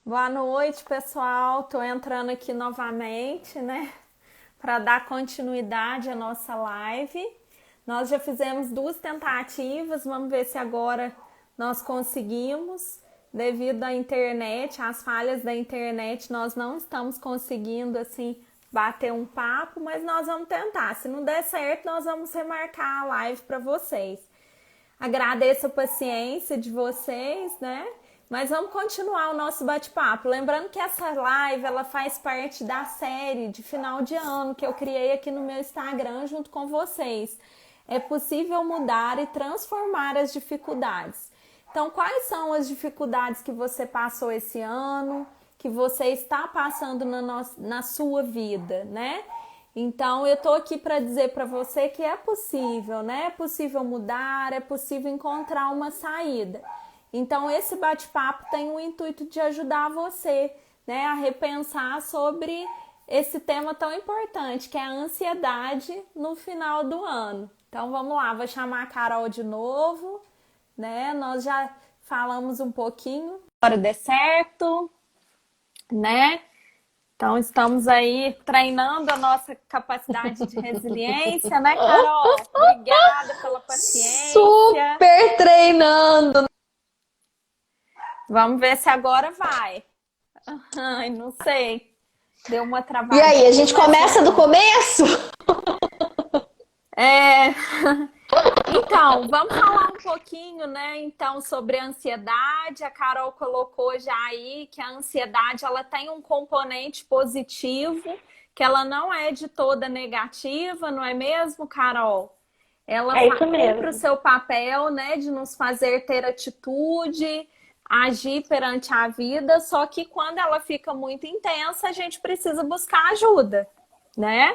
Boa noite, pessoal. Tô entrando aqui novamente, né, para dar continuidade à nossa live. Nós já fizemos duas tentativas, vamos ver se agora nós conseguimos. Devido à internet, às falhas da internet, nós não estamos conseguindo assim bater um papo, mas nós vamos tentar. Se não der certo, nós vamos remarcar a live para vocês. Agradeço a paciência de vocês, né? Mas vamos continuar o nosso bate-papo. Lembrando que essa live ela faz parte da série de final de ano que eu criei aqui no meu Instagram junto com vocês. É possível mudar e transformar as dificuldades. Então, quais são as dificuldades que você passou esse ano, que você está passando na sua vida, né? Então, eu tô aqui para dizer para você que é possível, né? É possível mudar, é possível encontrar uma saída. Então, esse bate-papo tem o intuito de ajudar você, né, a repensar sobre esse tema tão importante, que é a ansiedade no final do ano. Então, vamos lá, vou chamar a Carol de novo, né? Nós já falamos um pouquinho, para der certo, né? Então, estamos aí treinando a nossa capacidade de resiliência, né, Carol? Obrigada pela paciência. Super treinando. Vamos ver se agora vai. Ai, não sei. Deu uma E aí, a travadinha, gente mas começa do vamos. começo? É... Então, vamos falar um pouquinho, né, então, sobre a ansiedade. A Carol colocou já aí que a ansiedade, ela tem um componente positivo, que ela não é de toda negativa, não é mesmo, Carol? Ela É isso cumpre o mesmo. seu papel, né, de nos fazer ter atitude, agir perante a vida, só que quando ela fica muito intensa, a gente precisa buscar ajuda, né?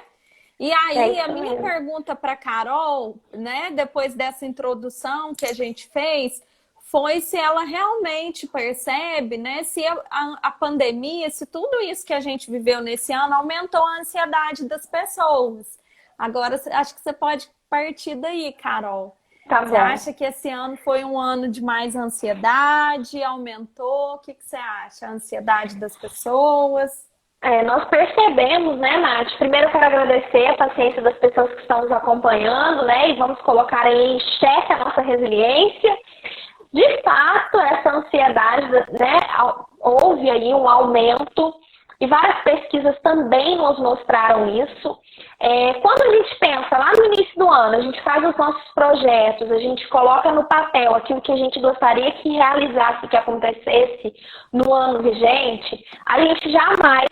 E É aí, a isso minha mesmo. pergunta para Carol, né, depois dessa introdução que a gente fez, foi se ela realmente percebe, né, se a pandemia, se tudo isso que a gente viveu nesse ano aumentou a ansiedade das pessoas. Agora, acho que você pode partir daí, Carol. Tá Você bom. acha que esse ano foi um ano de mais ansiedade? Aumentou? O que você acha? A ansiedade das pessoas? Nós percebemos, né, Nath? Primeiro eu quero agradecer a paciência das pessoas que estão nos acompanhando, né? E vamos colocar aí em xeque a nossa resiliência. De fato, essa ansiedade, né, houve aí um aumento e várias pesquisas também nos mostraram isso. Quando a gente pensa lá no início do ano, a gente faz os nossos projetos, a gente coloca no papel aquilo que a gente gostaria que realizasse, que acontecesse no ano vigente, a gente jamais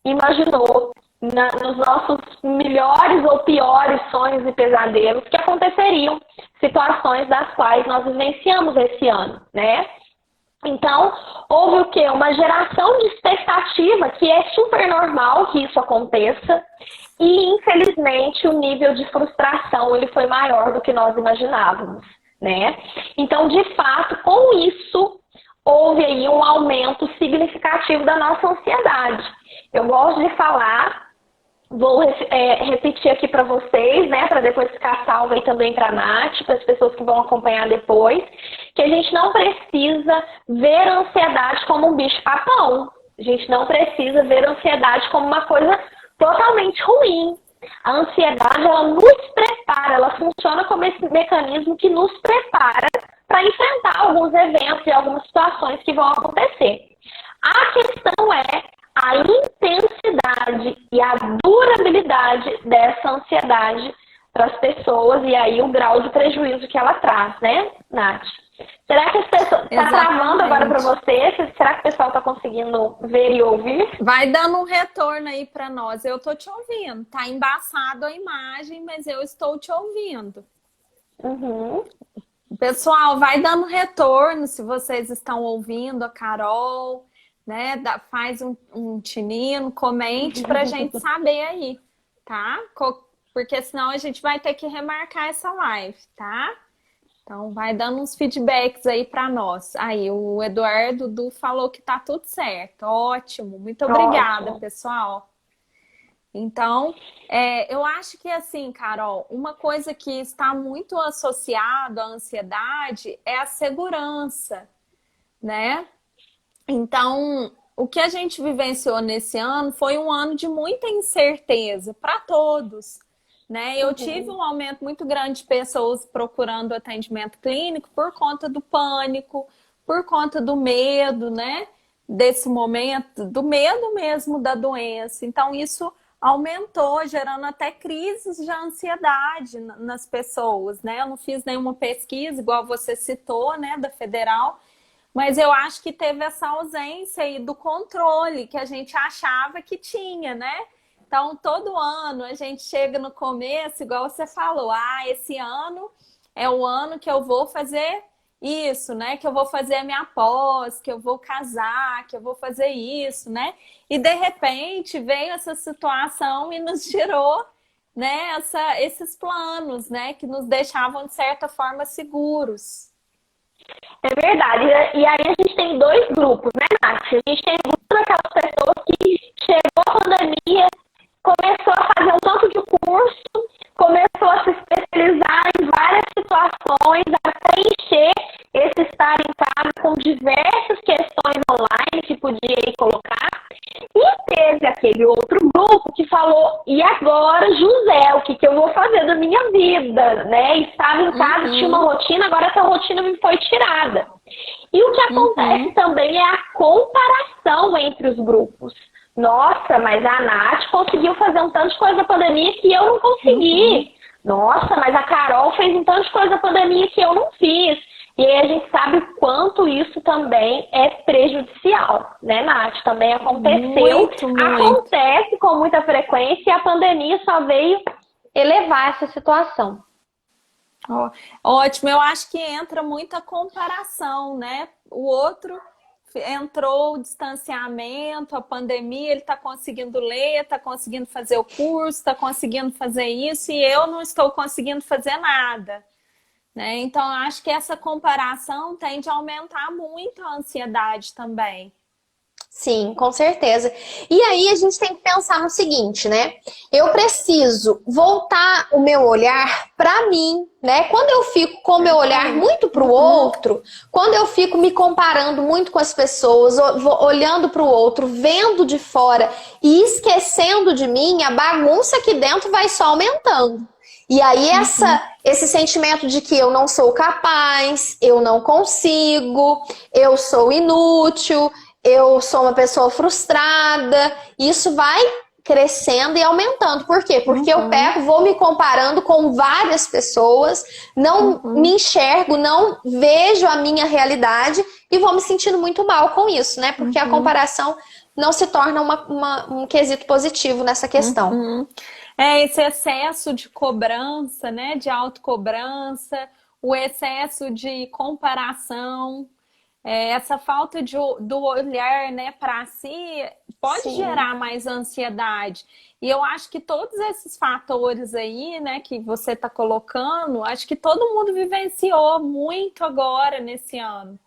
imaginou nos nossos melhores ou piores sonhos e pesadelos que aconteceriam situações das quais nós vivenciamos esse ano, né? Então, houve o quê? Uma geração de expectativa, que é super normal que isso aconteça, e infelizmente o nível de frustração ele foi maior do que nós imaginávamos, né? Então, de fato, com isso, houve aí um aumento significativo da nossa ansiedade. Eu gosto de falar, vou repetir aqui para vocês, né, para depois ficar salva aí também para a Nath, para as pessoas que vão acompanhar depois, que a gente não precisa ver a ansiedade como um bicho-papão. A gente não precisa ver a ansiedade como uma coisa totalmente ruim. A ansiedade, ela nos prepara, ela funciona como esse mecanismo que nos prepara para enfrentar alguns eventos e algumas situações que vão acontecer. A questão é a intensidade e a durabilidade dessa ansiedade para as pessoas e aí o grau de prejuízo que ela traz, né, Nath? Será que as pessoas... Está travando agora para Exatamente. você? Será que o pessoal está conseguindo ver e ouvir? Vai dando um retorno aí para nós. Eu tô te ouvindo. Tá embaçado a imagem, mas eu estou te ouvindo. Uhum. Pessoal, vai dando retorno se vocês estão ouvindo a Carol, né? Faz um tinino, comente pra gente saber aí, tá? Porque senão a gente vai ter que remarcar essa live, tá? Então vai dando uns feedbacks aí para nós. Aí o Eduardo Du falou que tá tudo certo. Ótimo. Muito obrigada, Ótimo. pessoal. Então, eu acho que assim, Carol, uma coisa que está muito associada à ansiedade é a segurança, né? Então, o que a gente vivenciou nesse ano foi um ano de muita incerteza para todos, né? Eu tive um aumento muito grande de pessoas procurando atendimento clínico por conta do pânico, por conta do medo, né? Desse momento, do medo mesmo da doença. Então, isso aumentou, gerando até crises de ansiedade nas pessoas, né? Eu não fiz nenhuma pesquisa, igual você citou, né, da Federal, mas eu acho que teve essa ausência aí do controle que a gente achava que tinha, né? Então, todo ano a gente chega no começo, igual você falou, esse ano é o ano que eu vou fazer isso, né? Que eu vou fazer a minha pós, que eu vou casar, que eu vou fazer isso, né? E de repente veio essa situação e nos tirou, né, esses planos, né? Que nos deixavam, de certa forma, seguros. É verdade. E aí a gente tem dois grupos, né, Nath? A gente tem o grupo daquelas pessoas que chegou a pandemia, começou a fazer um tanto de curso, começou a se especializar em várias situações, a preencher esse estar em casa com diversas questões online que podia ir colocar. E teve aquele outro grupo que falou, e agora, José, o que eu vou fazer da minha vida, né? Estava em casa, tinha uma rotina, agora essa rotina me foi tirada. E o que acontece também é a comparação entre os grupos. Nossa, mas a Nath conseguiu fazer um tanto de coisa na pandemia que eu não consegui. Nossa, mas a Carol fez um tanto de coisa na pandemia que eu não fiz. E aí a gente sabe o quanto isso também é prejudicial, né, Nath? Também aconteceu, Muito. Acontece com muita frequência e a pandemia só veio elevar essa situação. Ótimo, eu acho que entra muita comparação, né? O outro entrou o distanciamento, a pandemia, ele está conseguindo ler, está conseguindo fazer o curso, está conseguindo fazer isso e eu não estou conseguindo fazer nada, né? Então, eu acho que essa comparação tende a aumentar muito a ansiedade também. Sim, com certeza. E aí a gente tem que pensar no seguinte, né? Eu preciso voltar o meu olhar para mim, né? Quando eu fico com o meu olhar muito para o outro, quando eu fico me comparando muito com as pessoas, olhando para o outro, vendo de fora e esquecendo de mim, a bagunça aqui dentro vai só aumentando. E aí esse sentimento de que eu não sou capaz, eu não consigo, eu sou inútil, eu sou uma pessoa frustrada, isso vai crescendo e aumentando. Por quê? Porque eu vou me comparando com várias pessoas, não me enxergo, não vejo a minha realidade e vou me sentindo muito mal com isso, né? Porque a comparação não se torna um quesito positivo nessa questão. Esse excesso de cobrança, né? De autocobrança, o excesso de comparação. Essa falta do olhar, né, para si pode gerar mais ansiedade. E eu acho que todos esses fatores aí, né, que você está colocando, acho que todo mundo vivenciou muito agora nesse ano,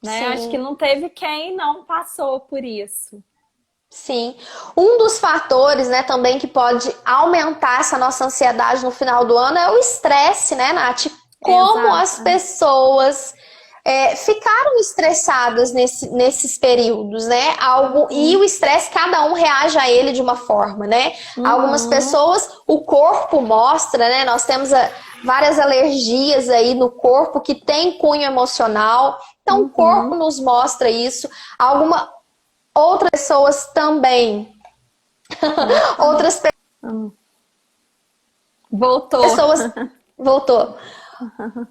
né? Acho que não teve quem não passou por isso. Sim. Um dos fatores, né, também que pode aumentar essa nossa ansiedade no final do ano é o estresse, né, Nath? Como as pessoas ficaram estressadas nesses períodos, né? E o estresse, cada um reage a ele de uma forma, né? Algumas pessoas, o corpo mostra, né? Nós temos várias alergias aí no corpo que tem cunho emocional. Então, o corpo nos mostra isso. Outras pessoas também. Outras pessoas... Voltou.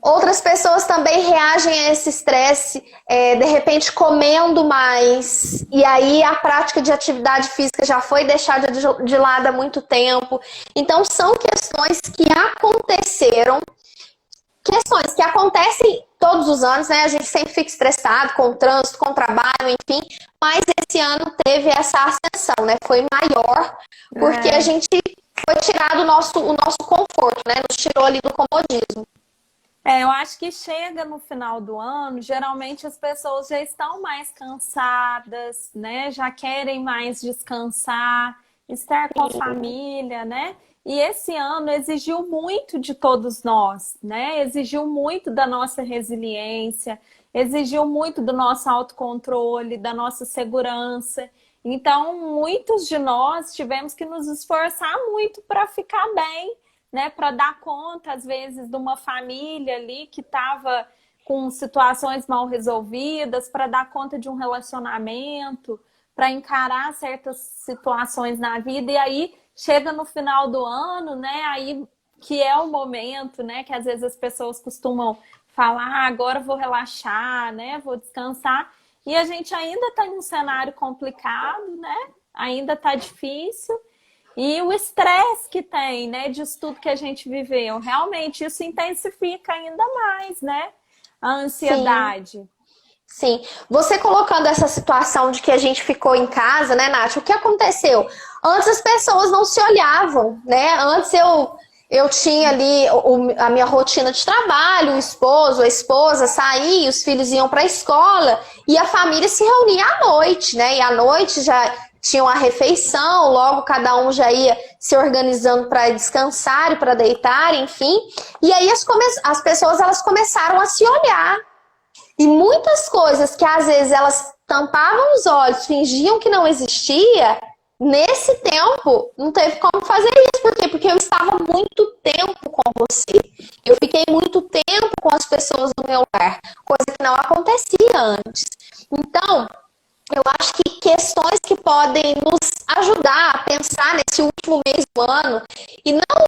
Outras pessoas também reagem a esse estresse, de repente comendo mais, e aí a prática de atividade física já foi deixada de lado há muito tempo. Então são questões que aconteceram, questões que acontecem todos os anos, né? A gente sempre fica estressado com o trânsito, com o trabalho, enfim, mas esse ano teve essa ascensão, né? Foi maior, porque a gente foi tirado o nosso conforto, né? Nos tirou ali do comodismo. Eu acho que chega no final do ano, geralmente as pessoas já estão mais cansadas, né? Já querem mais descansar, estar com a família, né? E esse ano exigiu muito de todos nós, né? Exigiu muito da nossa resiliência, exigiu muito do nosso autocontrole, da nossa segurança. Então, muitos de nós tivemos que nos esforçar muito para ficar bem, né? Para dar conta, às vezes, de uma família ali que estava com situações mal resolvidas, para dar conta de um relacionamento, para encarar certas situações na vida. E aí, chega no final do ano, né? Aí que é o momento, né? Que às vezes as pessoas costumam falar, ah, agora vou relaxar, né? Vou descansar. E a gente ainda está em um cenário complicado, né? Ainda está difícil. E o estresse que tem, né? Disso tudo que a gente viveu. Realmente, isso intensifica ainda mais, né? A ansiedade. Sim. Sim, você colocando essa situação de que a gente ficou em casa, né, Nath? O que aconteceu? Antes as pessoas não se olhavam, né? Antes eu tinha ali a minha rotina de trabalho, o esposo, a esposa saía, os filhos iam para a escola e a família se reunia à noite, né? E à noite já tinha uma refeição, logo cada um já ia se organizando para descansar e para deitar, enfim. E aí as pessoas elas começaram a se olhar. E muitas coisas que às vezes elas tampavam os olhos, fingiam que não existia, nesse tempo não teve como fazer isso. Por quê? Porque eu estava muito tempo com você. Eu fiquei muito tempo com as pessoas do meu lar, coisa que não acontecia antes. Então, eu acho que questões que podem nos ajudar a pensar nesse último mês do ano e não.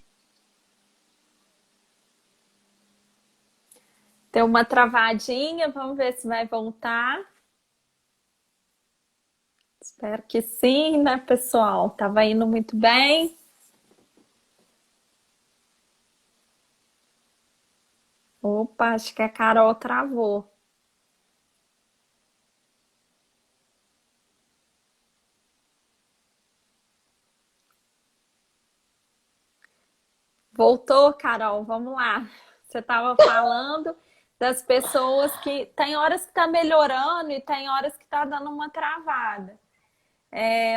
Deu uma travadinha, vamos ver se vai voltar. Espero que sim, né, pessoal? Tava indo muito bem. Opa, acho que a Carol travou. Voltou, Carol, vamos lá. Você estava falando das pessoas que tem horas que tá melhorando e tem horas que tá dando uma travada.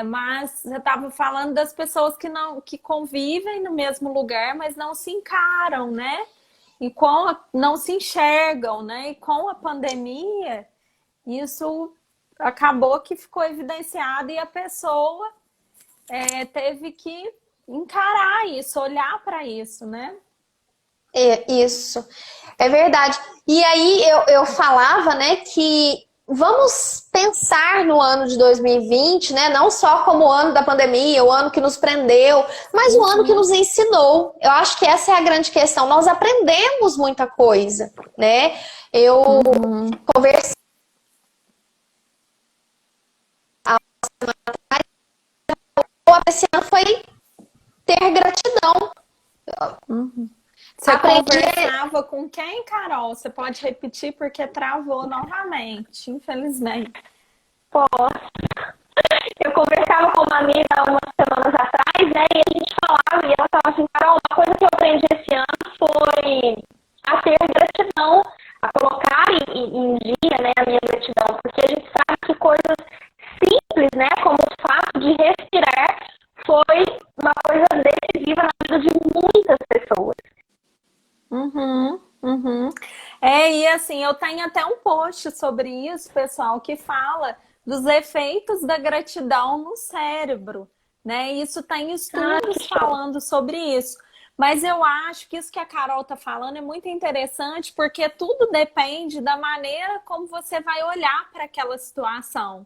Mas você estava falando das pessoas que convivem no mesmo lugar, mas não se encaram, né? E não se enxergam, né? E com a pandemia, isso acabou que ficou evidenciado e a pessoa teve que encarar isso, olhar para isso, né? Isso, é verdade. E aí eu falava, né, que vamos pensar no ano de 2020, né, não só como o ano da pandemia, o ano que nos prendeu, mas o ano que nos ensinou. Eu acho que essa é a grande questão. Nós aprendemos muita coisa, né? Eu conversei esse ano foi ter gratidão. Você Aprendi. conversava com quem, Carol? Você pode repetir porque travou novamente, infelizmente. Posso. Eu conversava com uma amiga há umas semanas atrás, né? E a gente falava, e ela falava assim, Carol, uma coisa que eu aprendi esse ano foi a ter gratidão, a colocar em dia, né, a minha gratidão, porque a gente sabe que coisas simples, né, como o fato de respirar, foi uma coisa decisiva na vida de muitas pessoas. E assim, eu tenho até um post sobre isso, pessoal, que fala dos efeitos da gratidão no cérebro, né? Isso tem estudos falando sobre isso. Mas eu acho que isso que a Carol está falando é muito interessante, porque tudo depende da maneira como você vai olhar para aquela situação,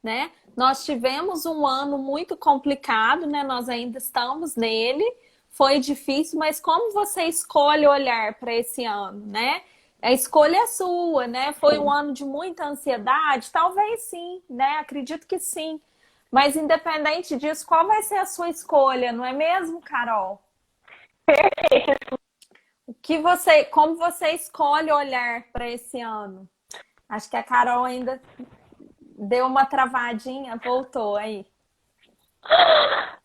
né? Nós tivemos um ano muito complicado, né? Nós ainda estamos nele. Foi difícil, mas como você escolhe olhar para esse ano, né? A escolha é sua, né? Foi um ano de muita ansiedade? Talvez sim, né? Acredito que sim. Mas independente disso, qual vai ser a sua escolha, não é mesmo, Carol? Perfeito. Como você escolhe olhar para esse ano? Acho que a Carol ainda deu uma travadinha, voltou aí.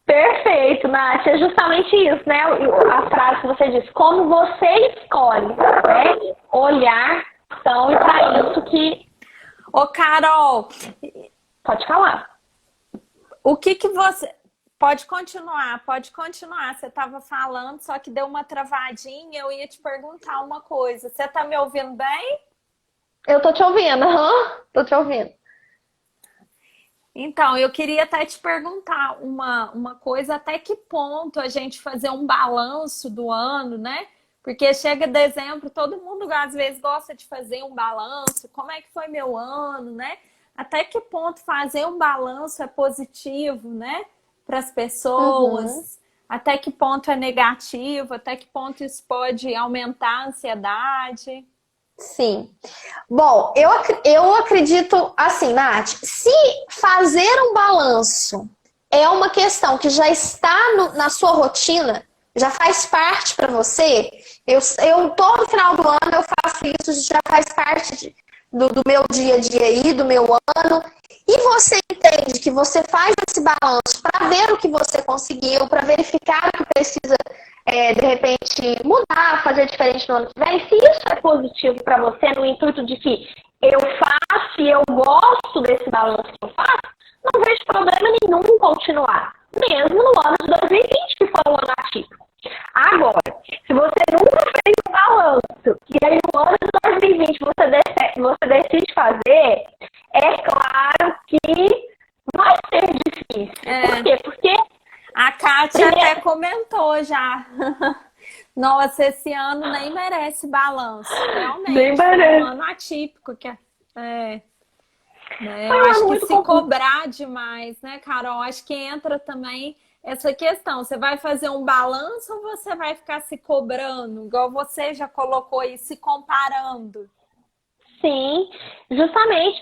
Perfeito, Nath. É justamente isso, né? A frase que você disse, como você escolhe, né? Olhar, então, e para isso que... Ô, Carol! Pode falar. O que você... Pode continuar. Você estava falando, só que deu uma travadinha, eu ia te perguntar uma coisa. Você está me ouvindo bem? Eu tô te ouvindo, aham, tô te ouvindo. Então, eu queria até te perguntar uma coisa, até que ponto a gente fazer um balanço do ano, né? Porque chega dezembro, todo mundo às vezes gosta de fazer um balanço, como é que foi meu ano, né? Até que ponto fazer um balanço é positivo, né? Para as Uhum. pessoas, até que ponto é negativo, até que ponto isso pode aumentar a ansiedade. Sim. Bom, eu acredito assim, Nath, se fazer um balanço é uma questão que já está na sua rotina, já faz parte para você, eu todo final do ano eu faço isso, já faz parte do meu dia a dia aí, do meu ano, e você entende que você faz esse balanço para ver o que você conseguiu, para verificar o que precisa de repente, mudar, fazer diferente no ano que vem, se isso é positivo para você, no intuito de que eu faço e eu gosto desse balanço que eu faço, não vejo problema nenhum em continuar. Mesmo no ano de 2020, que foi um ano atípico. Agora, se você nunca fez um balanço, e aí no ano de 2020 você decide fazer, é claro que vai ser difícil. Por É, quê? Porque, a Kátia até primeiro, comentou já. Nossa, esse ano nem merece balanço. nem Realmente, foi um merece. ano atípico. Né? Eu Foi um acho ano que muito se confuso. cobrar demais, né, Carol? Acho que entra também essa questão. Você vai fazer um balanço ou você vai ficar se cobrando? Igual você já colocou aí, se comparando. Sim, justamente.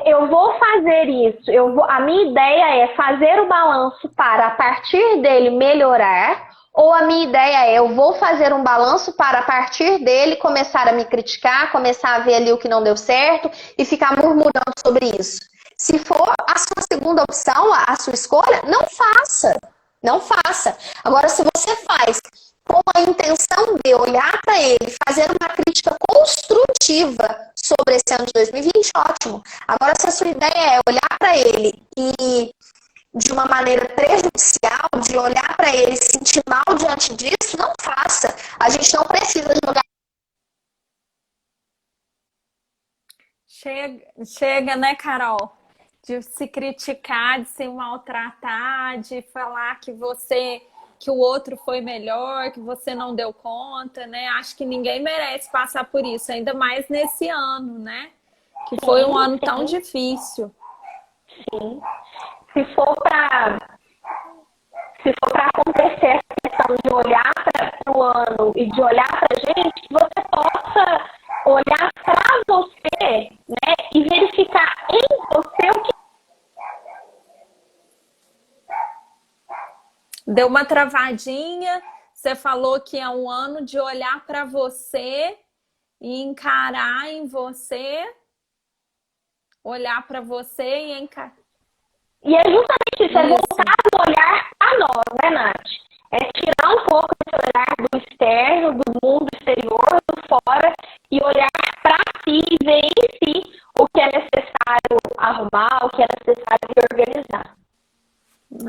Eu vou fazer isso. A minha ideia é fazer o balanço para, a partir dele, melhorar. Ou a minha ideia é, eu vou fazer um balanço para, a partir dele, começar a me criticar, começar a ver ali o que não deu certo e ficar murmurando sobre isso. Se for a sua segunda opção, a sua escolha, não faça. Não faça. Agora, se você faz com a intenção de olhar para ele, fazer uma crítica construtiva sobre esse ano de 2020, ótimo. Agora, se a sua ideia é olhar para ele e de uma maneira prejudicial, de olhar para ele e se sentir mal diante disso, não faça. A gente não precisa jogar. Chega, né, Carol? De se criticar, de se maltratar, de falar que o outro foi melhor, que você não deu conta, né? Acho que ninguém merece passar por isso, ainda mais nesse ano, né? Que foi um Sim, ano tão sim, difícil. sim. Se for para se for para acontecer essa questão de olhar para o ano e de olhar para a gente, que você possa olhar para você, né, e verificar em você o que. Deu uma travadinha, você falou que é um ano de olhar para você e encarar em você, olhar para você e encarar. E é justamente isso, é Isso. voltar o olhar a nós, né, Nath? É tirar um pouco esse olhar do externo, do mundo exterior, do fora, e olhar para si e ver em si o que é necessário arrumar, o que é necessário organizar.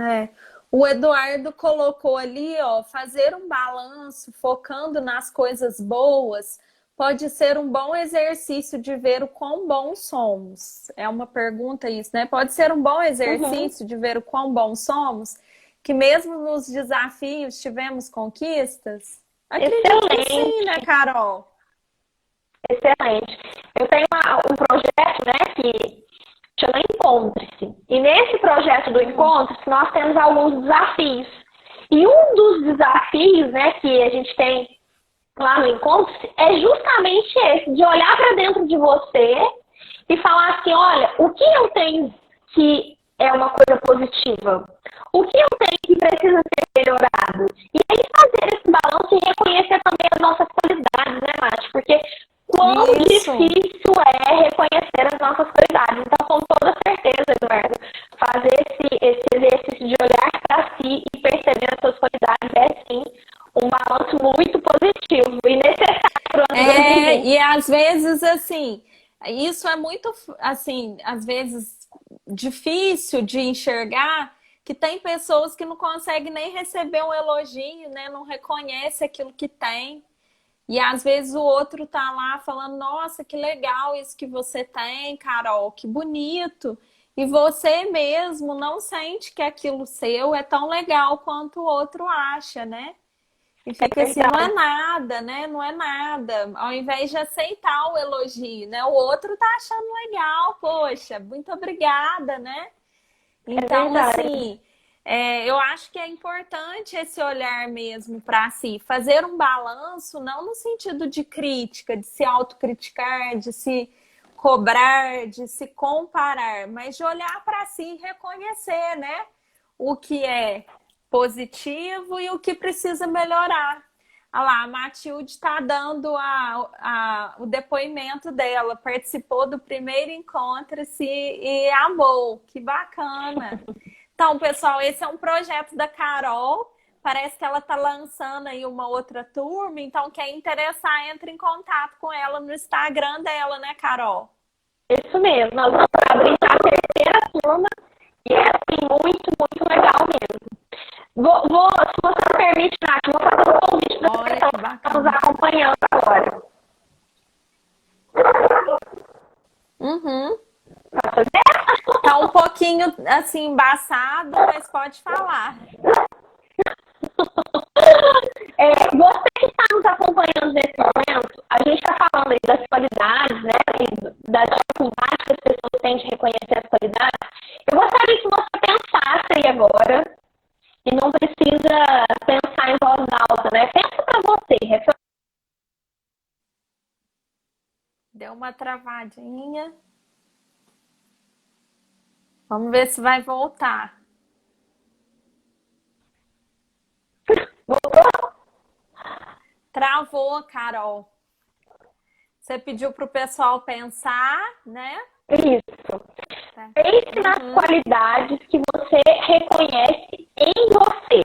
É. O Eduardo colocou ali, ó, fazer um balanço focando nas coisas boas pode ser um bom exercício de ver o quão bons somos. É uma pergunta isso, né? Pode ser um bom Uhum. exercício de ver o quão bons somos, que mesmo nos desafios tivemos conquistas? Acredito que sim, né, Excelente, Carol? excelente. Eu tenho um projeto, né, que chama Encontre-se. E nesse projeto do Encontre-se, nós temos alguns desafios. E um dos desafios, né, que a gente tem lá no Encontre-se é justamente esse, de olhar para dentro de você e falar assim, olha, o que eu tenho que é uma coisa positiva? O que eu tenho que precisa ser melhorado? E aí fazer esse balanço e reconhecer também as nossas qualidades, né, Nath? Porque quão Isso. difícil é reconhecer as nossas qualidades. Então, com toda certeza, Eduardo, fazer esse exercício de olhar para si e perceber as suas qualidades é, sim, um balanço muito positivo e necessário para o ano de É, 2020. e às vezes, assim, isso é muito, assim, às vezes difícil de enxergar, que tem pessoas que não conseguem nem receber um elogio, né? Não reconhece aquilo que tem. E às vezes o outro tá lá falando, nossa, que legal isso que você tem, Carol, que bonito. E você mesmo não sente que aquilo seu é tão legal quanto o outro acha, né? E fica assim, não é Verdade, nada, né? Não é nada. Ao invés de aceitar o elogio, né? O outro tá achando legal, poxa, muito obrigada, né? é Então, verdade. assim, eu acho que é importante esse olhar mesmo para si, fazer um balanço, não no sentido de crítica, de se autocriticar, de se cobrar, de se comparar, mas de olhar para si e reconhecer, né, o que é positivo e o que precisa melhorar. Olha lá, a Matilde está dando o depoimento dela, participou do primeiro encontro e amou, que bacana. Então, pessoal, esse é um projeto da Carol, parece que ela está lançando aí uma outra turma, então quem interessar, entre em contato com ela no Instagram dela, né, Carol? Isso mesmo. Nós vamos abrir a terceira turma e é assim, muito, muito legal mesmo. Se você me permite, Nath, vou fazer um convite para as Olha pessoas que que estão nos bacana. acompanhando agora. Uhum. Pode fazer? Tá um pouquinho assim embaçado, mas pode falar. Você que está nos acompanhando nesse momento, a gente está falando aí das qualidades, né, e da dificuldade que as pessoas têm de reconhecer as qualidades. Eu gostaria que você pensasse aí agora, e não precisa pensar em voz alta, né? Pensa para você, Deu uma travadinha. Vamos ver se vai voltar. Travou, Carol. Você pediu para o pessoal pensar, né? isso. Tá. Pense nas qualidades que você reconhece em você.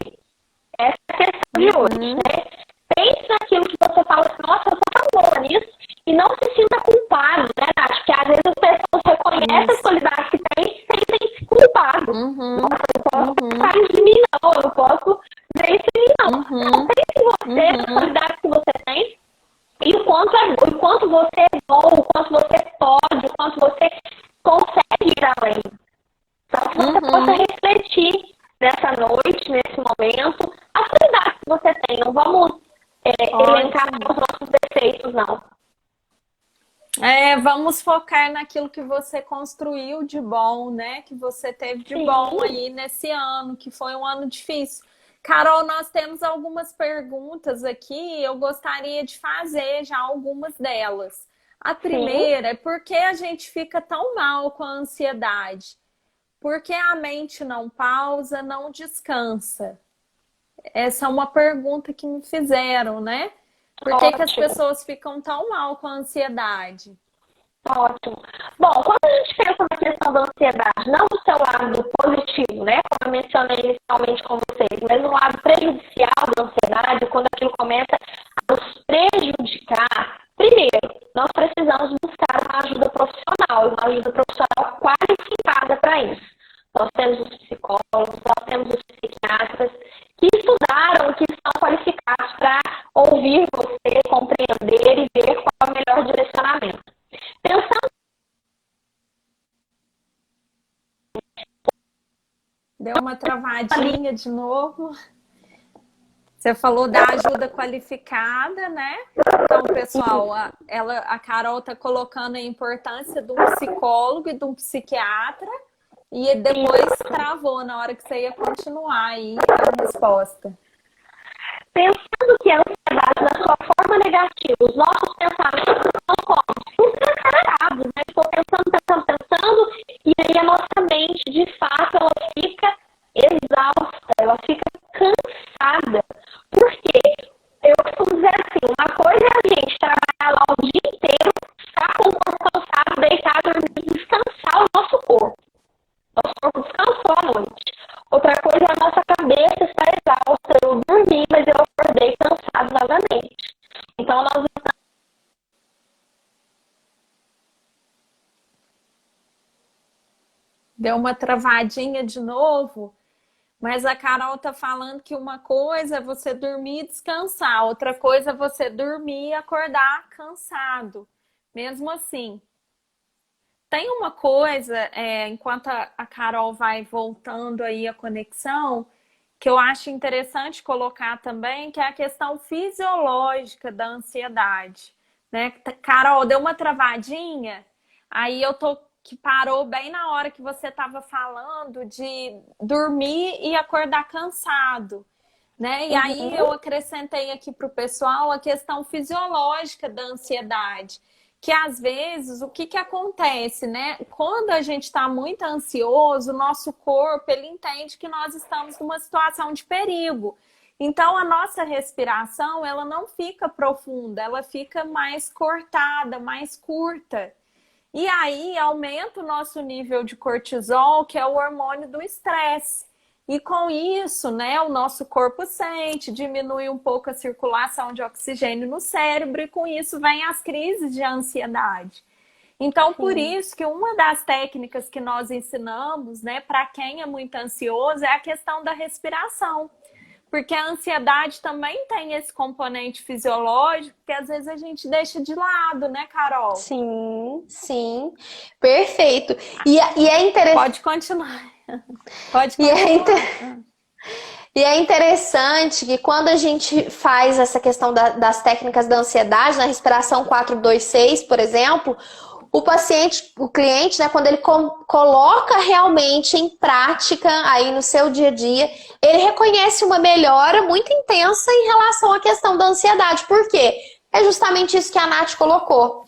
Essa é a questão de hoje, Uhum. né? Pense naquilo que você fala assim, nossa, eu sou tão boa nisso, e não se sinta culpado, né, Nath? Porque às vezes as pessoas reconhecem as Isso. qualidades que têm e sentem-se culpados. Uhum. Nossa, eu posso Uhum. pensar isso de mim, não, eu posso ver isso em mim, não. Então, Uhum. pense em você, nas Uhum. qualidades que você tem, e o quanto você é bom, o quanto você pode, o quanto você consegue ir além. Então, que você possa Uhum. refletir nessa noite, nesse momento, as qualidades que você tem. Não vamos elencar Ótimo. os nossos defeitos, não. Vamos focar naquilo que você construiu de bom, né? Que você teve de bom Sim, aí nesse ano, que foi um ano difícil. Carol, nós temos algumas perguntas aqui, eu gostaria de fazer já algumas delas. A sim, primeira é por que a gente fica tão mal com a ansiedade? Porque a mente não pausa, não descansa. Essa é uma pergunta que me fizeram, né? Por que que as ótimo. pessoas ficam tão mal com a ansiedade? Ótimo. Bom, quando a gente pensa na questão da ansiedade, não do seu lado positivo, né? Como eu mencionei inicialmente com vocês, mas no lado prejudicial da ansiedade, quando aquilo começa a nos prejudicar, primeiro, nós precisamos buscar uma ajuda profissional, uma ajuda profissional qualificada para isso. Nós temos os psicólogos, nós temos os psiquiatras que estudaram, que estão qualificados para ouvir você, compreender e ver qual é o melhor direcionamento. Pensando Deu uma travadinha de novo. Você falou da ajuda qualificada, né? Então, pessoal, a Carol está colocando a importância de um psicólogo e de um psiquiatra, e depois travou na hora que você ia continuar aí a resposta. pensando que a ansiedade, na sua forma negativa, os nossos pensamentos são como? Encarregados, né? Estou pensando, pensando, pensando, e aí a nossa mente, de fato, ela fica exausta, ela fica cansada. Por quê? Eu costumo dizer assim, uma coisa é a gente trabalhar lá o dia inteiro, ficar com o corpo cansado, deitar, dormir, descansar o nosso corpo. Nosso corpo descansou à noite. Outra coisa é a nossa cabeça estar exausta. Eu dormi, mas eu acordei cansado novamente. Então, nós Deu uma travadinha de novo. Mas a Carol tá falando que uma coisa é você dormir e descansar, outra coisa é você dormir e acordar cansado. Mesmo assim, tem uma coisa, enquanto a Carol vai voltando aí a conexão, que eu acho interessante colocar também, que é a questão fisiológica da ansiedade, né? Carol, deu uma travadinha, aí que parou bem na hora que você estava falando de dormir e acordar cansado, né? E aí eu acrescentei aqui para o pessoal a questão fisiológica da ansiedade, que às vezes o que acontece, né? Quando a gente está muito ansioso, o nosso corpo ele entende que nós estamos numa situação de perigo. Então a nossa respiração ela não fica profunda, ela fica mais cortada, mais curta. E aí aumenta o nosso nível de cortisol, que é o hormônio do estresse. E com isso, né, o nosso corpo sente, diminui um pouco a circulação de oxigênio no cérebro e com isso vem as crises de ansiedade. Então, por isso que uma das técnicas que nós ensinamos, né, para quem é muito ansioso, é a questão da respiração. Porque a ansiedade também tem esse componente fisiológico que às vezes a gente deixa de lado, né, Carol? Sim, sim. Perfeito. E é interessante. Pode continuar. Pode continuar. E é interessante que quando a gente faz essa questão das técnicas da ansiedade, na respiração 4-2-6, por exemplo, o paciente, o cliente, né, quando ele coloca realmente em prática aí no seu dia a dia, ele reconhece uma melhora muito intensa em relação à questão da ansiedade. Por quê? É justamente isso que a Nath colocou.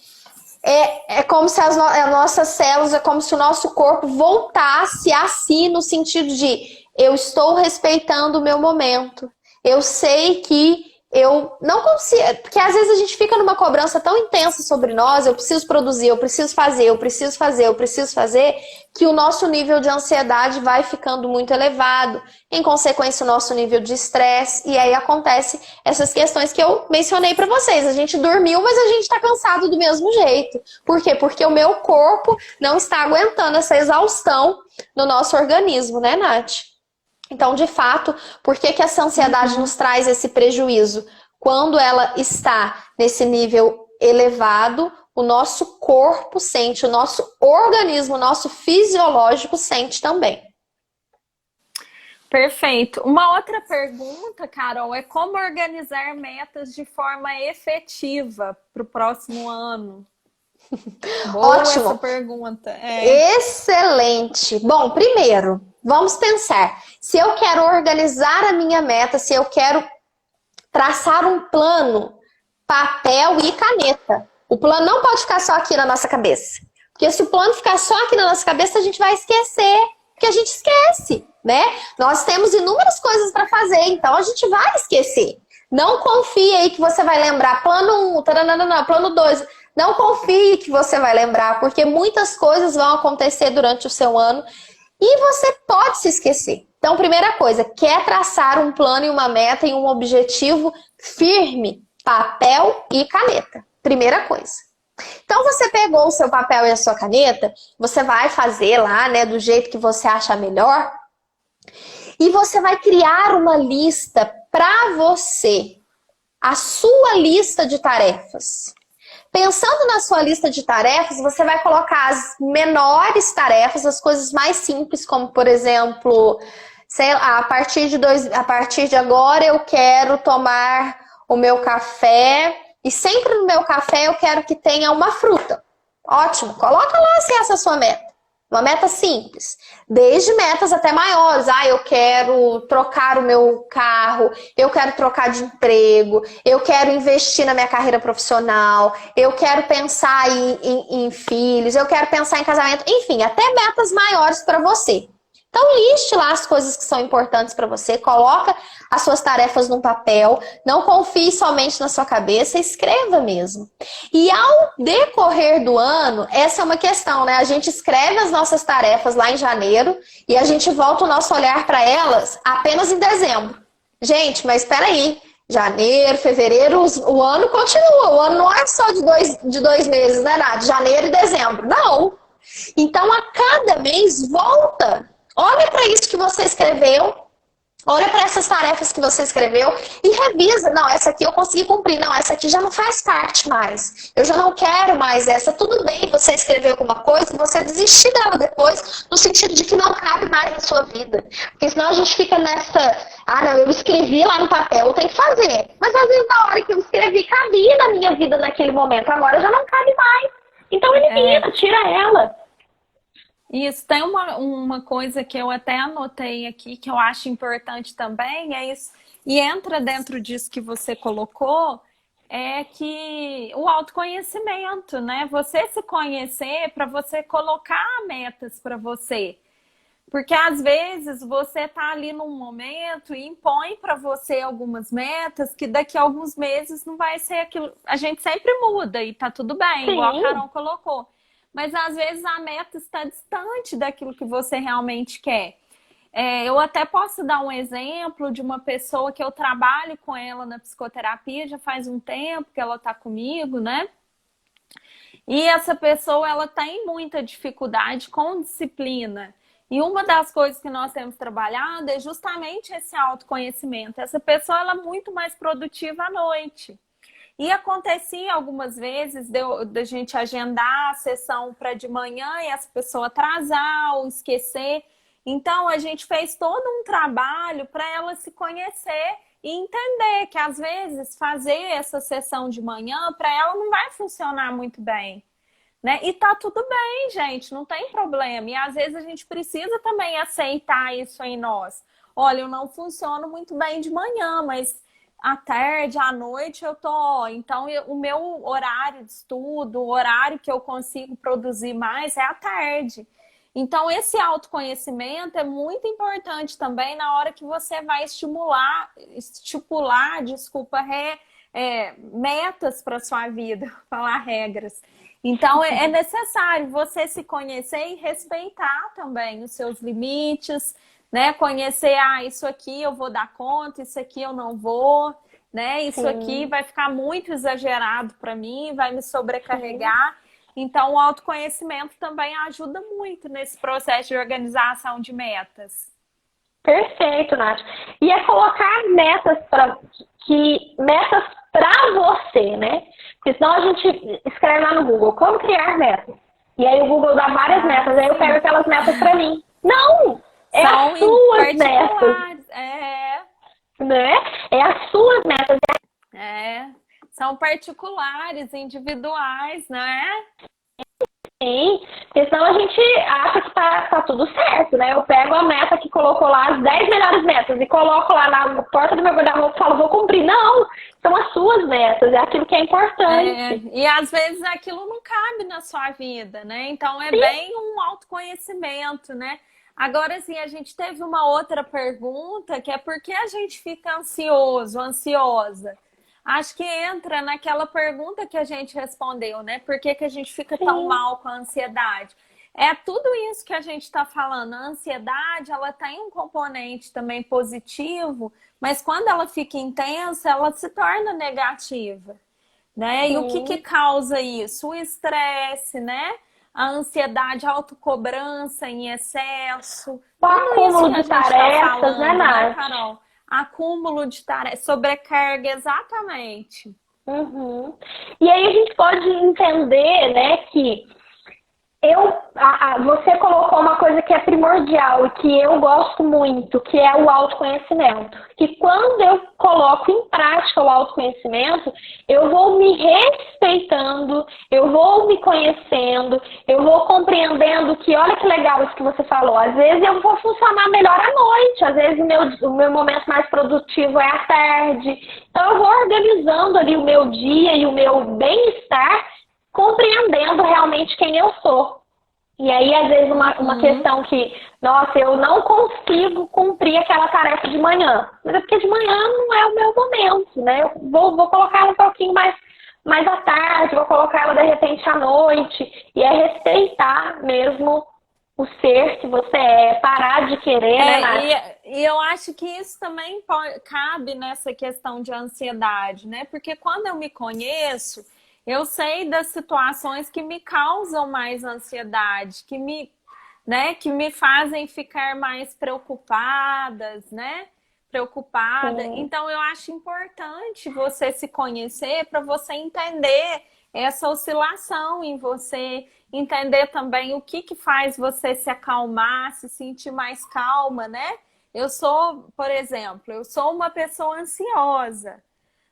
É como se as nossas células, é como se o nosso corpo voltasse a si no sentido de eu estou respeitando o meu momento. Eu sei que eu não consigo, porque às vezes a gente fica numa cobrança tão intensa sobre nós, eu preciso produzir, eu preciso fazer, eu preciso fazer, eu preciso fazer, que o nosso nível de ansiedade vai ficando muito elevado, em consequência o nosso nível de estresse, e aí acontece essas questões que eu mencionei para vocês. A gente dormiu, mas a gente está cansado do mesmo jeito. Por quê? Porque o meu corpo não está aguentando essa exaustão no nosso organismo, né, Nath? Então, de fato, por que essa ansiedade nos traz esse prejuízo? Quando ela está nesse nível elevado, o nosso corpo sente, o nosso organismo, o nosso fisiológico sente também. Perfeito. Uma outra pergunta, Carol, é como organizar metas de forma efetiva para o próximo ano? Boa. Ótimo. Essa pergunta. Excelente. Bom, primeiro, vamos pensar. Se eu quero organizar a minha meta, se eu quero traçar um plano, papel e caneta. O plano não pode ficar só aqui na nossa cabeça. Porque se o plano ficar só aqui na nossa cabeça, a gente vai esquecer. Porque a gente esquece, né? Nós temos inúmeras coisas para fazer, então a gente vai esquecer. Não confie aí que você vai lembrar. Plano 1, plano 2. Não confie que você vai lembrar, porque muitas coisas vão acontecer durante o seu ano e você pode se esquecer. Então, primeira coisa, quer traçar um plano e uma meta e um objetivo firme, papel e caneta. Primeira coisa. Então, você pegou o seu papel e a sua caneta, você vai fazer lá, né, do jeito que você acha melhor, e você vai criar uma lista para você, a sua lista de tarefas. Pensando na sua lista de tarefas, você vai colocar as menores tarefas, as coisas mais simples, como, por exemplo, sei lá, a partir de agora eu quero tomar o meu café e sempre no meu café eu quero que tenha uma fruta. Ótimo, coloca lá se essa é a sua meta. Uma meta simples, desde metas até maiores. Eu quero trocar o meu carro, eu quero trocar de emprego, eu quero investir na minha carreira profissional, eu quero pensar em filhos, eu quero pensar em casamento, enfim, até metas maiores para você. Então, liste lá as coisas que são importantes para você, coloca as suas tarefas num papel, não confie somente na sua cabeça, escreva mesmo. E ao decorrer do ano, essa é uma questão, né? A gente escreve as nossas tarefas lá em janeiro e a gente volta o nosso olhar para elas apenas em dezembro. Gente, mas espera aí, janeiro, fevereiro, o ano continua. O ano não é só de dois meses, né, Nath? Janeiro e dezembro. Não. Então, a cada mês, volta. Olha para isso que você escreveu Olha para essas tarefas que você escreveu e revisa. Não, essa aqui eu consegui cumprir. Não, essa aqui já não faz parte mais. Eu já não quero mais essa. Tudo bem você escrever alguma coisa e você desistir dela depois, no sentido de que não cabe mais na sua vida. Porque senão a gente fica nessa... Ah, não, eu escrevi lá no papel, eu tenho que fazer. Mas às vezes na hora que eu escrevi, cabia na minha vida naquele momento. Agora já não cabe mais. Então elimina, tira ela. Isso, tem uma coisa que eu até anotei aqui, que eu acho importante também, é isso, e entra dentro disso que você colocou, é que o autoconhecimento, né? Você se conhecer para você colocar metas para você. Porque às vezes você tá ali num momento e impõe para você algumas metas que daqui a alguns meses não vai ser aquilo. A gente sempre muda e tá tudo bem, igual a Carol colocou. Mas às vezes a meta está distante daquilo que você realmente quer. Eu até posso dar um exemplo de uma pessoa que eu trabalho com ela na psicoterapia, já faz um tempo que ela está comigo, né? E essa pessoa, ela tem muita dificuldade com disciplina. E uma das coisas que nós temos trabalhado é justamente esse autoconhecimento. Essa pessoa, ela é muito mais produtiva à noite. E acontecia algumas vezes da gente agendar a sessão para de manhã e essa pessoa atrasar ou esquecer. Então, a gente fez todo um trabalho para ela se conhecer e entender que, às vezes, fazer essa sessão de manhã para ela não vai funcionar muito bem. Né? E tá tudo bem, gente, não tem problema. E às vezes a gente precisa também aceitar isso em nós. Olha, eu não funciono muito bem de manhã, mas à tarde, à noite eu tô. Então, o meu horário de estudo, o horário que eu consigo produzir mais é à tarde. Então, esse autoconhecimento é muito importante também na hora que você vai estipular, metas para sua vida, falar regras. Então, é necessário você se conhecer e respeitar também os seus limites, né? Conhecer, isso aqui eu vou dar conta, isso aqui eu não vou, né? Isso aqui vai ficar muito exagerado para mim, vai me sobrecarregar. Então, o autoconhecimento também ajuda muito nesse processo de organização de metas. Perfeito, Nath. E é colocar metas para você, né? Porque senão a gente escreve lá no Google, como criar metas. E aí o Google dá várias metas, aí eu pego aquelas metas para mim. Não! São as suas metas. Né? É as suas metas. São particulares, individuais, né? Sim, porque senão a gente acha que tá tudo certo, né? Eu pego a meta que colocou lá, as 10 melhores metas, e coloco lá na porta do meu guarda-roupa e falo, vou cumprir. Não, são as suas metas, é aquilo que é importante. E às vezes aquilo não cabe na sua vida, né? Então é bem um autoconhecimento, né? Agora, assim, a gente teve uma outra pergunta, que é por que a gente fica ansiosa? Acho que entra naquela pergunta que a gente respondeu, né? Por que a gente fica tão mal com a ansiedade? É tudo isso que a gente está falando. A ansiedade, ela tem um componente também positivo, mas quando ela fica intensa, ela se torna negativa, né? E o que causa isso? O estresse, né? A ansiedade, a autocobrança em excesso. O acúmulo de tarefas, né, Nath? Carol? Acúmulo de tarefas, sobrecarga, exatamente. E aí a gente pode entender, né, que você colocou uma coisa que é primordial e que eu gosto muito, que é o autoconhecimento. Que quando eu coloco em prática o autoconhecimento, eu vou me respeitando, eu vou me conhecendo, eu vou compreendendo que, olha que legal isso que você falou, às vezes eu vou funcionar melhor à noite, às vezes o meu momento mais produtivo é à tarde. Então eu vou organizando ali o meu dia e o meu bem-estar, compreendendo realmente quem eu sou. E aí, às vezes, uma questão que, nossa, eu não consigo cumprir aquela tarefa de manhã. Mas é porque de manhã não é o meu momento, né? Eu vou colocar ela um pouquinho mais à tarde, vou colocar ela, de repente, à noite. E é respeitar mesmo o ser que você é, parar de querer, né, Nath? E eu acho que isso também cabe nessa questão de ansiedade, né? Porque quando eu me conheço, eu sei das situações que me causam mais ansiedade, que me fazem ficar mais preocupadas, né? preocupada. Sim. Então, eu acho importante você se conhecer para você entender essa oscilação em você, entender também o que faz você se acalmar, se sentir mais calma, né? Eu sou, por exemplo, eu sou uma pessoa ansiosa,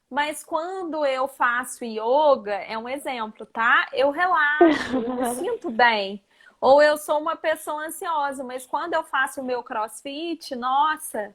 mas quando eu faço yoga, é um exemplo, tá? Eu relaxo, eu me sinto bem. Ou eu sou uma pessoa ansiosa, mas quando eu faço o meu CrossFit, nossa,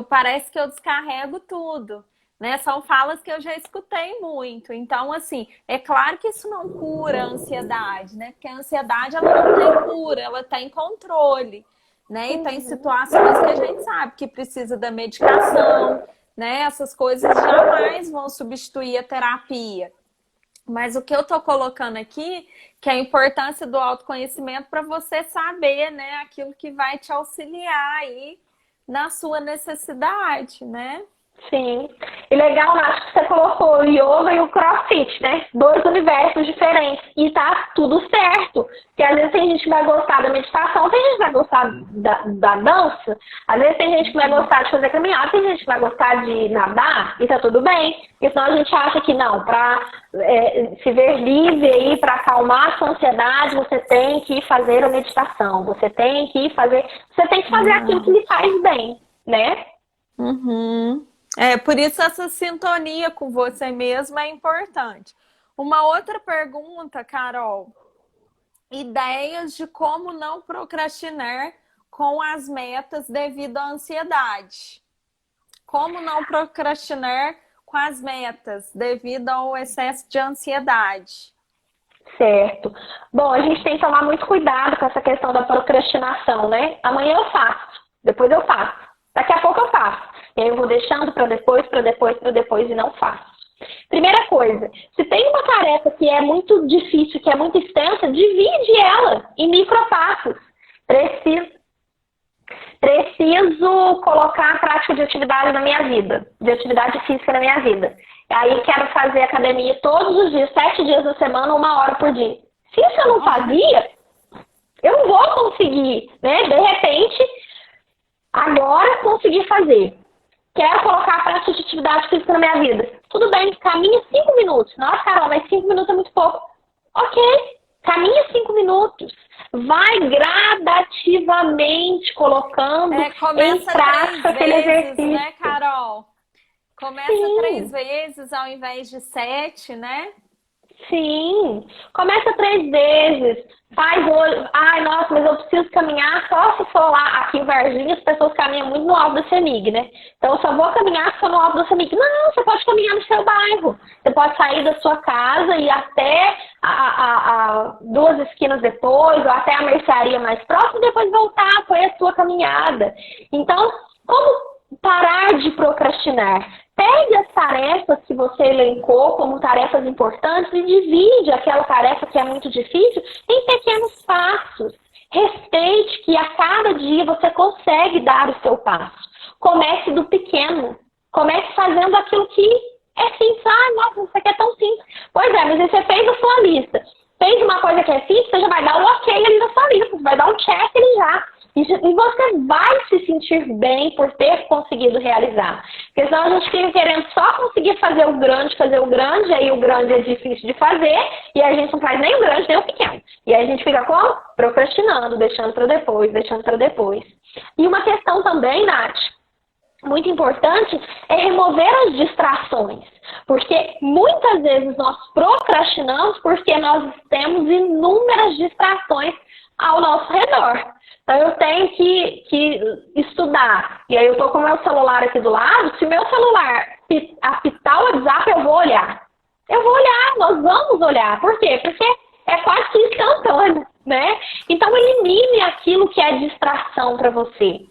parece que eu descarrego tudo, né? São falas que eu já escutei muito. Então, assim, é claro que isso não cura a ansiedade, né? Porque a ansiedade, ela não tem cura, ela tem controle, né? E tem situações que a gente sabe que precisa da medicação, né? Essas coisas jamais vão substituir a terapia. Mas o que eu tô colocando aqui, que é a importância do autoconhecimento para você saber, né? Aquilo que vai te auxiliar aí na sua necessidade, né? Sim. E legal, Nath, que você colocou o yoga e o CrossFit, né? Dois universos diferentes. E tá tudo certo. Porque às vezes tem gente que vai gostar da meditação, tem gente que vai gostar da dança, às vezes tem gente que vai gostar de fazer caminhada, tem gente que vai gostar de nadar, e tá tudo bem. Porque senão a gente acha que não, pra se ver livre aí, pra acalmar a sua ansiedade, você tem que fazer a meditação, você tem que fazer aquilo que lhe faz bem, né? Por isso essa sintonia com você mesma é importante. Uma outra pergunta, Carol. Ideias de como não procrastinar com as metas devido à ansiedade. Como não procrastinar com as metas devido ao excesso de ansiedade. Certo. Bom, a gente tem que tomar muito cuidado com essa questão da procrastinação, né? Amanhã eu faço, depois eu faço, daqui a pouco eu faço. E aí eu vou deixando para depois e não faço. Primeira coisa, se tem uma tarefa que é muito difícil, que é muito extensa, divide ela em micropassos. Preciso colocar a prática de atividade na minha vida, de atividade física na minha vida. Aí quero fazer academia todos os dias, 7 dias da semana, 1 hora por dia. Se isso eu não fazia, eu não vou conseguir, né? De repente, agora conseguir fazer. Quero colocar a prática de atividade física na minha vida. Tudo bem, caminha 5 minutos. Nossa, Carol, mas 5 minutos é muito pouco. Ok, caminha 5 minutos. Vai gradativamente colocando em prática aquele exercício. Né, Carol? Começa 3 vezes ao invés de 7, né? Sim, começa 3 vezes, faz hoje, ai nossa, mas eu preciso caminhar só se for lá, aqui em Varginha as pessoas caminham muito no Alto da CEMIG, né? Então eu só vou caminhar se for no Alto da CEMIG. Não, você pode caminhar no seu bairro, você pode sair da sua casa e até a 2 esquinas depois, ou até a mercearia mais próxima, e depois voltar, foi a sua caminhada. Então, como parar de procrastinar? Pegue as tarefas que você elencou como tarefas importantes e divide aquela tarefa que é muito difícil em pequenos passos. Respeite que a cada dia você consegue dar o seu passo. Comece do pequeno. Comece fazendo aquilo que é simples. Ah, nossa, isso aqui é tão simples. Pois é, mas você fez a sua lista. Fez uma coisa que é simples, você já vai dar um ok ali na sua lista. Você vai dar um check ali já. E você vai se sentir bem por ter conseguido realizar. Porque senão a gente fica querendo só conseguir fazer o grande, aí o grande é difícil de fazer, e a gente não faz nem o grande nem o pequeno. E aí a gente fica como? Procrastinando, deixando para depois. E uma questão também, Nath, muito importante, é remover as distrações. Porque muitas vezes nós procrastinamos porque nós temos inúmeras distrações ao nosso redor. Então eu tenho que estudar. E aí eu tô com o meu celular aqui do lado. Se meu celular apitar o WhatsApp, eu vou olhar. Nós vamos olhar. Por quê? Porque é quase que instantâneo, né? Então elimine aquilo que é distração para você.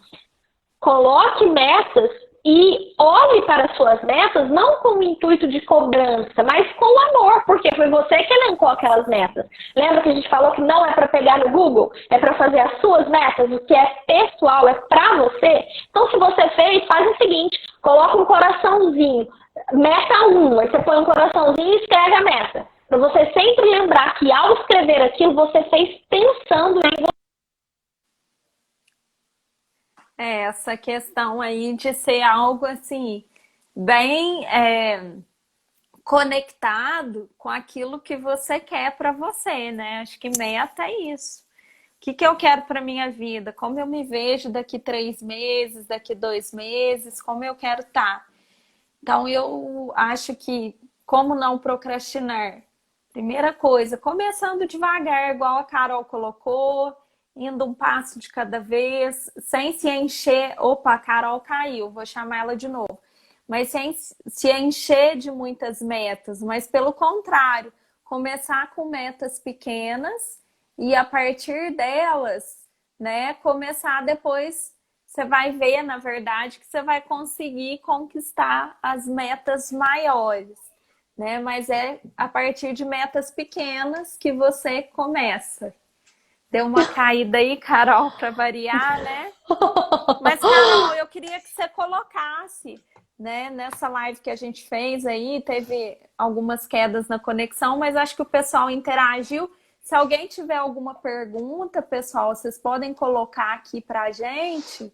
Coloque metas e olhe para as suas metas não com o intuito de cobrança, mas com amor, porque foi você que elencou aquelas metas. Lembra que a gente falou que não é para pegar no Google, é para fazer as suas metas, o que é pessoal, é para você? Então, se você fez, faz o seguinte, coloca um coraçãozinho, meta 1, aí você põe um coraçãozinho e escreve a meta. Para você sempre lembrar que ao escrever aquilo, você fez pensando em você. essa questão aí de ser algo assim, bem conectado com aquilo que você quer para você, né? Acho que meta é isso. O que que eu quero para minha vida? Como eu me vejo daqui 3 meses, daqui 2 meses? Como eu quero estar? Então, eu acho que como não procrastinar? Primeira coisa, começando devagar, igual a Carol colocou, indo um passo de cada vez, sem se encher. Opa, a Carol caiu, vou chamar ela de novo. Mas sem se encher de muitas metas, mas pelo contrário, começar com metas pequenas e a partir delas, né, começar depois, você vai ver, na verdade, que você vai conseguir conquistar as metas maiores, né? Mas é a partir de metas pequenas que você começa. Deu uma caída aí, Carol, para variar, né? Mas, Carol, eu queria que você colocasse, né, nessa live que a gente fez aí, teve algumas quedas na conexão, mas acho que o pessoal interagiu. Se alguém tiver alguma pergunta, pessoal, vocês podem colocar aqui pra gente.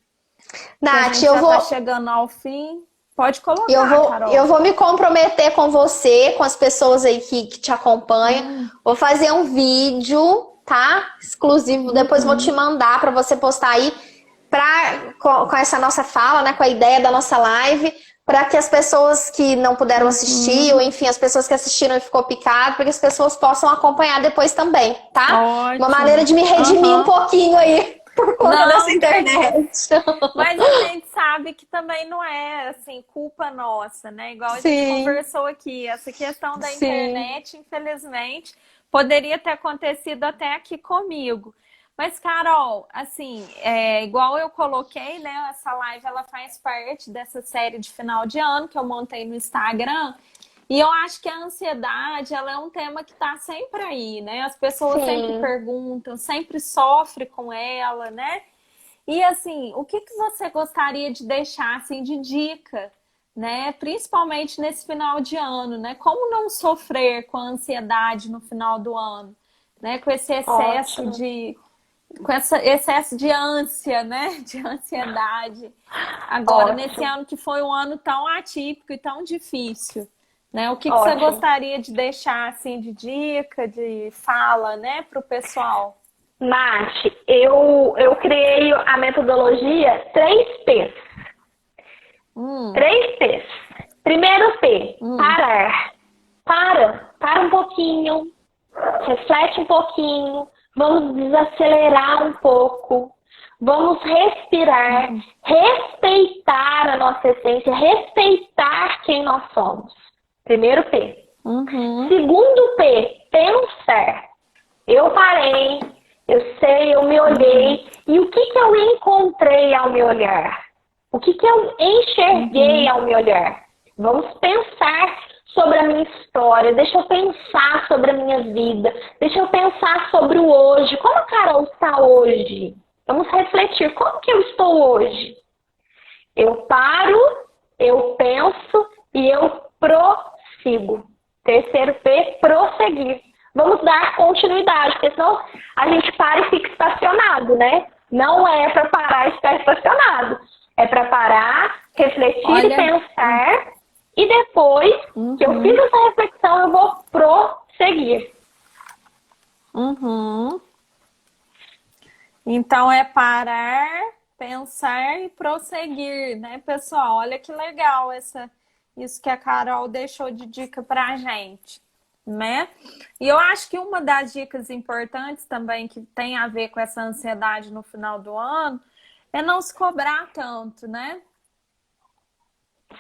Nath, a gente já tá chegando ao fim. Pode colocar, Carol. Eu vou me comprometer com você, com as pessoas aí que te acompanham. Vou fazer um vídeo, tá? Exclusivo. Depois vou te mandar para você postar aí com essa nossa fala, né? Com a ideia da nossa live, para que as pessoas que não puderam assistir, ou enfim, as pessoas que assistiram e ficou picado, para que as pessoas possam acompanhar depois também, tá? Ótimo. Uma maneira de me redimir um pouquinho aí. Por conta dessa internet. Mas a gente sabe que também não é, assim, culpa nossa, né? Igual a gente conversou aqui. Essa questão da internet, infelizmente, poderia ter acontecido até aqui comigo. Mas, Carol, assim, igual eu coloquei, né? Essa live, ela faz parte dessa série de final de ano que eu montei no Instagram. E eu acho que a ansiedade, ela é um tema que tá sempre aí, né? As pessoas sempre perguntam, sempre sofrem com ela, né? E assim, o que que você gostaria de deixar, assim, de dica, né? Principalmente nesse final de ano, né? Como não sofrer com a ansiedade no final do ano, né? Com esse excesso excesso de ânsia, né? De ansiedade. Agora, nesse ano que foi um ano tão atípico e tão difícil. Né? O que você gostaria de deixar assim, de dica, de fala, né, para o pessoal? Nath, eu criei a metodologia 3Ps. 3Ps. Primeiro P, parar. Para um pouquinho, reflete um pouquinho, vamos desacelerar um pouco, vamos respirar, respeitar a nossa essência, respeitar quem nós somos. Primeiro P. Segundo P, pensar. Eu parei, eu sei, eu me olhei. E o que que eu encontrei ao me olhar? O que que eu enxerguei ao me olhar? Vamos pensar sobre a minha história. Deixa eu pensar sobre a minha vida. Deixa eu pensar sobre o hoje. Como a Carol está hoje? Vamos refletir. Como que eu estou hoje? Eu paro, eu penso e eu prossigo. Terceiro P, prosseguir. Vamos dar continuidade, porque senão a gente para e fica estacionado, né? Não é para parar e ficar estacionado. É para parar, refletir e pensar. E depois que eu fiz essa reflexão, eu vou prosseguir. Então é parar, pensar e prosseguir, né, pessoal? Olha que legal isso que a Carol deixou de dica pra gente, né? E eu acho que uma das dicas importantes também que tem a ver com essa ansiedade no final do ano é não se cobrar tanto, né?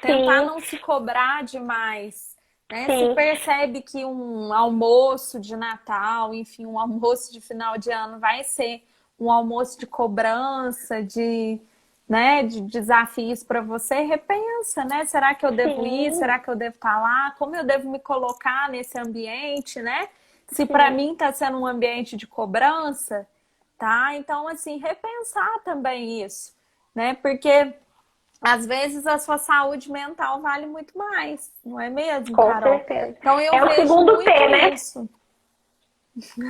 Tentar não se cobrar demais, né? Se percebe que um almoço de Natal, enfim, um almoço de final de ano vai ser um almoço de cobrança, de desafios para você, repensa, né? Será que eu devo ir? Será que eu devo estar lá? Como eu devo me colocar nesse ambiente, né? Se para mim está sendo um ambiente de cobrança, tá? Então, assim, repensar também isso, né? Porque às vezes a sua saúde mental vale muito mais, não é mesmo, Carol? Com certeza. Então eu é o vejo segundo muito P, né? isso.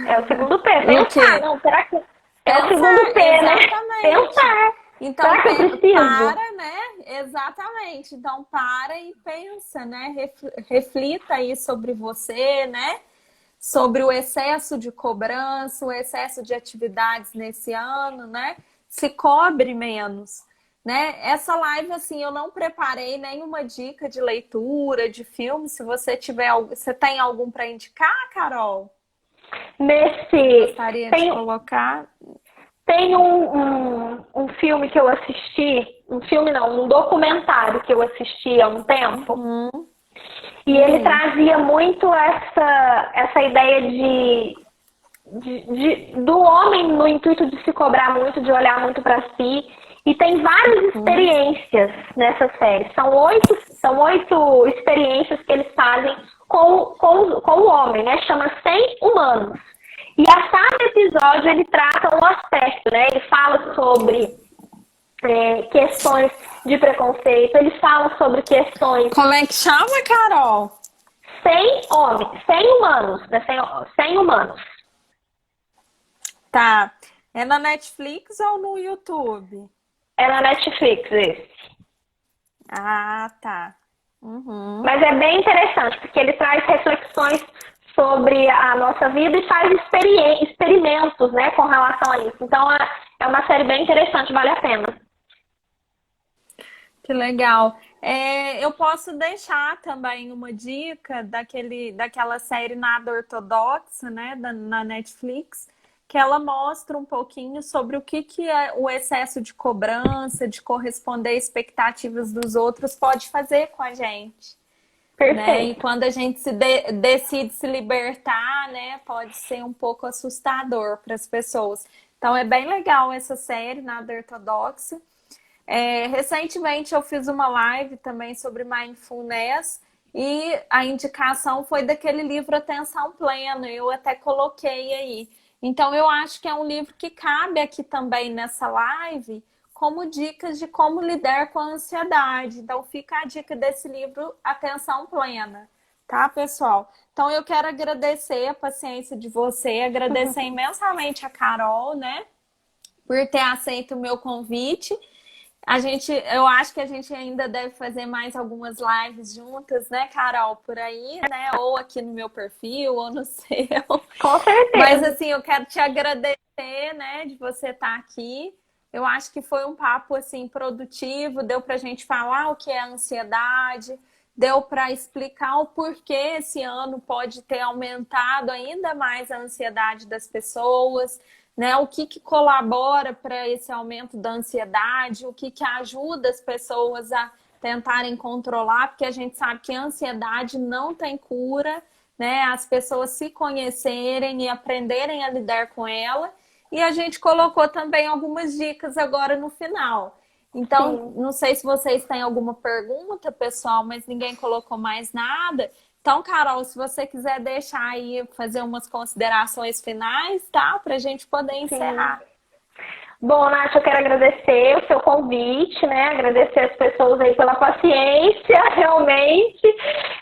É o segundo P. Pensar, não, será que... É o segundo P, exatamente. né? Pensar. Então, Será que eu preciso? para, né? Exatamente. Então, para e pensa, né? Reflita aí sobre você, né? Sobre o excesso de cobrança, o excesso de atividades nesse ano, né? Se cobre menos, né? Essa live, assim, eu não preparei nenhuma dica de leitura, de filme. Se você tiver, você tem algum para indicar, Carol? Gostaria de colocar. Tem um filme que eu assisti, um filme não, um documentário que eu assisti há um tempo, e ele trazia muito essa ideia do homem no intuito de se cobrar muito, de olhar muito para si, e tem várias experiências nessa série. São oito experiências que eles fazem com o homem, né? Chama 100 Humanos. E a cada episódio ele trata um aspecto, né? Ele fala sobre questões de preconceito, ele fala sobre questões... Como é que chama, Carol? 100 humanos, né? 100 humanos. Tá. É na Netflix ou no YouTube? É na Netflix, esse. Ah, tá. Mas é bem interessante, porque ele traz reflexões sobre a nossa vida e faz experimentos, né, com relação a isso. Então, é uma série bem interessante, vale a pena. Que legal. Eu posso deixar também uma dica daquela série Nada Ortodoxa, né, na Netflix, que ela mostra um pouquinho sobre o que é o excesso de cobrança, de corresponder a expectativas dos outros pode fazer com a gente. Né? E quando a gente decide se libertar, né, pode ser um pouco assustador para as pessoas. Então é bem legal essa série, Nada Ortodoxa. Recentemente eu fiz uma live também sobre mindfulness e a indicação foi daquele livro Atenção Plena, eu até coloquei aí. Então eu acho que é um livro que cabe aqui também nessa live como dicas de como lidar com a ansiedade. Então fica a dica desse livro Atenção Plena, tá, pessoal? Então eu quero agradecer a paciência de você, agradecer imensamente a Carol, né, por ter aceito o meu convite. Eu acho que a gente ainda deve fazer mais algumas lives juntas, né, Carol, por aí, né? Ou aqui no meu perfil, ou no seu. Com certeza. Mas assim, eu quero te agradecer, né, de você estar aqui. Eu acho que foi um papo, assim, produtivo, deu pra gente falar o que é ansiedade, deu para explicar o porquê esse ano pode ter aumentado ainda mais a ansiedade das pessoas, né? O que colabora para esse aumento da ansiedade, o que ajuda as pessoas a tentarem controlar, porque a gente sabe que a ansiedade não tem cura, né? As pessoas se conhecerem e aprenderem a lidar com ela. E a gente colocou também algumas dicas agora no final. Então, não sei se vocês têm alguma pergunta, pessoal, mas ninguém colocou mais nada. Então, Carol, se você quiser deixar aí, fazer umas considerações finais, tá? Pra gente poder encerrar. Bom, Nath, eu quero agradecer o seu convite, né? Agradecer as pessoas aí pela paciência, realmente,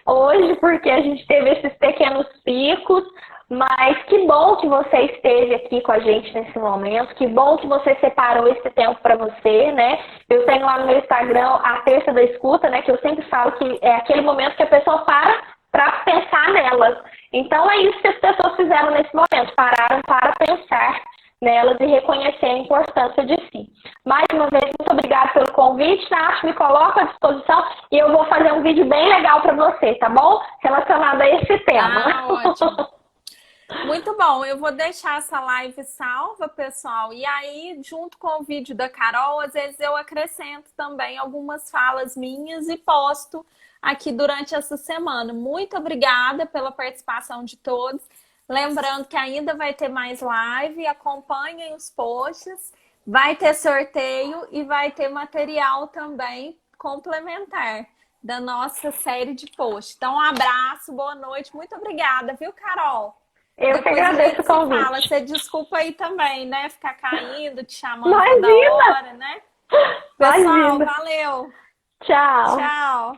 hoje, porque a gente teve esses pequenos picos. Mas que bom que você esteve aqui com a gente nesse momento, que bom que você separou esse tempo para você, né? Eu tenho lá no meu Instagram a terça da escuta, né? Que eu sempre falo que é aquele momento que a pessoa para pensar nelas. Então é isso que as pessoas fizeram nesse momento, pararam para pensar nelas e reconhecer a importância de si. Mais uma vez, muito obrigada pelo convite, Nath, me coloco à disposição e eu vou fazer um vídeo bem legal para você, tá bom? Relacionado a esse tema. Ótimo. Muito bom, eu vou deixar essa live salva, pessoal, e aí, junto com o vídeo da Carol, às vezes eu acrescento também algumas falas minhas e posto aqui durante essa semana. Muito obrigada pela participação de todos. Lembrando que ainda vai ter mais live, acompanhem os posts, vai ter sorteio e vai ter material também complementar da nossa série de posts. Então, um abraço, boa noite, muito obrigada, viu, Carol? Eu que agradeço o convite. Fala. Você desculpa aí também, né? Ficar caindo, te chamando toda hora, né? Pessoal, valeu. Tchau. Tchau.